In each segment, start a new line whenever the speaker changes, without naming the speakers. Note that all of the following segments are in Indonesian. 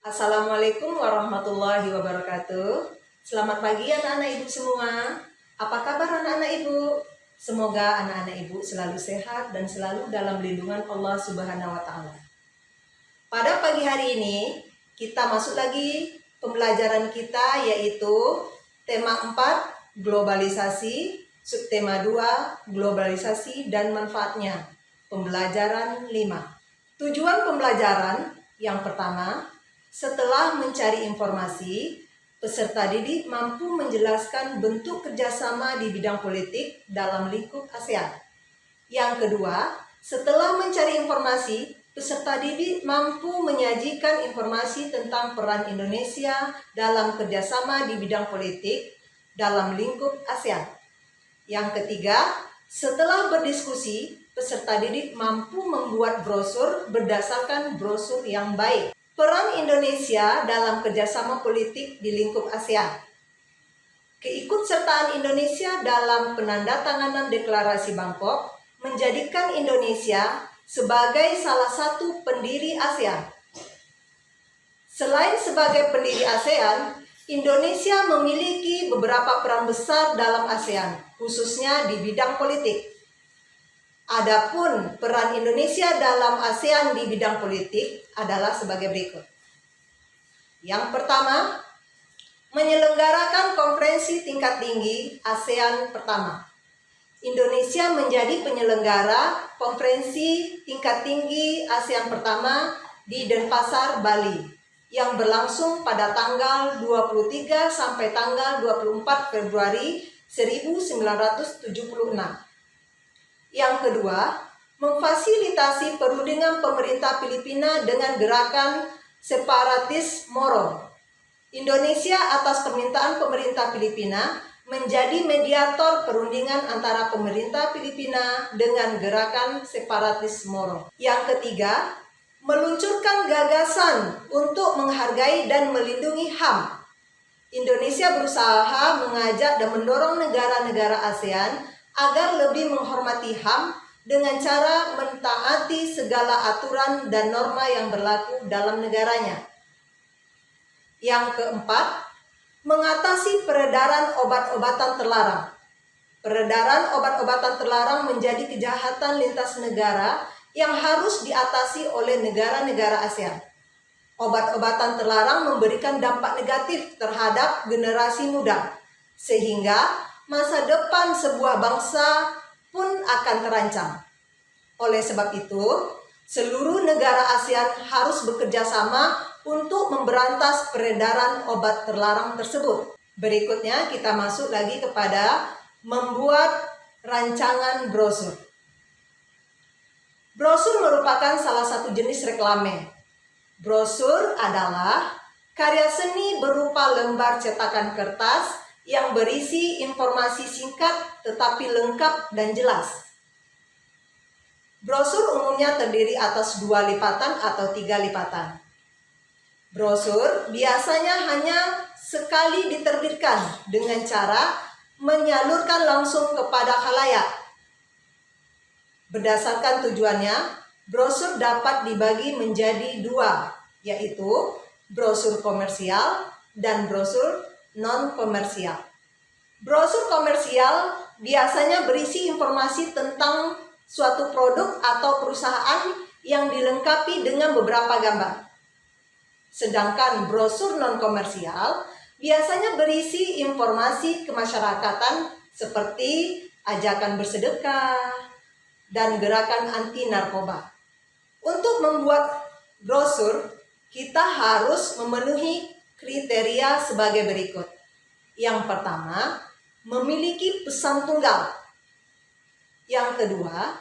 Assalamualaikum warahmatullahi wabarakatuh. Selamat pagi anak-anak ibu semua. Apa kabar anak-anak ibu? Semoga anak-anak ibu selalu sehat dan selalu dalam lindungan Allah Subhanahu wa Ta'ala. Pada pagi hari ini kita masuk lagi pembelajaran kita, yaitu tema 4 globalisasi, subtema 2 globalisasi dan manfaatnya. Pembelajaran 5. Tujuan pembelajaran yang pertama, setelah mencari informasi, peserta didik mampu menjelaskan bentuk kerjasama di bidang politik dalam lingkup ASEAN. Yang kedua, setelah mencari informasi, peserta didik mampu menyajikan informasi tentang peran Indonesia dalam kerjasama di bidang politik dalam lingkup ASEAN. Yang ketiga, setelah berdiskusi, peserta didik mampu membuat brosur berdasarkan brosur yang baik. Peran Indonesia dalam kerjasama politik di lingkup ASEAN. Keikutsertaan Indonesia dalam penandatanganan Deklarasi Bangkok menjadikan Indonesia sebagai salah satu pendiri ASEAN. Selain sebagai pendiri ASEAN, Indonesia memiliki beberapa peran besar dalam ASEAN, khususnya di bidang politik. Adapun peran Indonesia dalam ASEAN di bidang politik adalah sebagai berikut. Yang pertama, menyelenggarakan konferensi tingkat tinggi ASEAN pertama. Indonesia menjadi penyelenggara konferensi tingkat tinggi ASEAN pertama di Denpasar, Bali, yang berlangsung pada tanggal 23 sampai tanggal 24 Februari 1976. Yang kedua, memfasilitasi perundingan pemerintah Filipina dengan gerakan separatis Moro. Indonesia atas permintaan pemerintah Filipina menjadi mediator perundingan antara pemerintah Filipina dengan gerakan separatis Moro. Yang ketiga, meluncurkan gagasan untuk menghargai dan melindungi HAM. Indonesia berusaha mengajak dan mendorong negara-negara ASEAN agar lebih menghormati HAM dengan cara mentaati segala aturan dan norma yang berlaku dalam negaranya. Yang keempat, mengatasi peredaran obat-obatan terlarang. Peredaran obat-obatan terlarang menjadi kejahatan lintas negara yang harus diatasi oleh negara-negara ASEAN. Obat-obatan terlarang memberikan dampak negatif terhadap generasi muda, sehingga masa depan sebuah bangsa pun akan terancam. Oleh sebab itu, seluruh negara ASEAN harus bekerja sama untuk memberantas peredaran obat terlarang tersebut. Berikutnya kita masuk lagi kepada membuat rancangan brosur. Brosur merupakan salah satu jenis reklame. Brosur adalah karya seni berupa lembar cetakan kertas yang berisi informasi singkat tetapi lengkap dan jelas. Brosur umumnya terdiri atas 2 lipatan atau 3 lipatan. Brosur biasanya hanya sekali diterbitkan dengan cara menyalurkan langsung kepada khalayak. Berdasarkan tujuannya, brosur dapat dibagi menjadi 2, yaitu brosur komersial dan brosur non-komersial. Brosur komersial biasanya berisi informasi tentang suatu produk atau perusahaan yang dilengkapi dengan beberapa gambar. Sedangkan brosur non-komersial biasanya berisi informasi kemasyarakatan seperti ajakan bersedekah dan gerakan anti narkoba. Untuk membuat brosur, kita harus memenuhi kriteria sebagai berikut. Yang pertama, memiliki pesan tunggal. Yang kedua,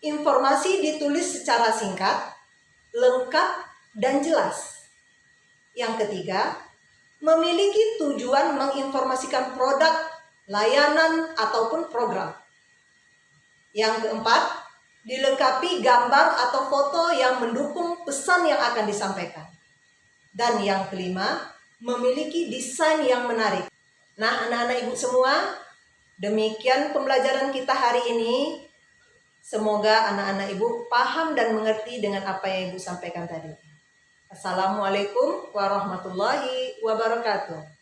informasi ditulis secara singkat, lengkap, dan jelas. Yang ketiga, memiliki tujuan menginformasikan produk, layanan, ataupun program. Yang keempat, dilengkapi gambar atau foto yang mendukung pesan yang akan disampaikan. Dan yang kelima, memiliki desain yang menarik. Nah, anak-anak ibu semua, demikian pembelajaran kita hari ini. Semoga anak-anak ibu paham dan mengerti dengan apa yang ibu sampaikan tadi. Assalamualaikum warahmatullahi wabarakatuh.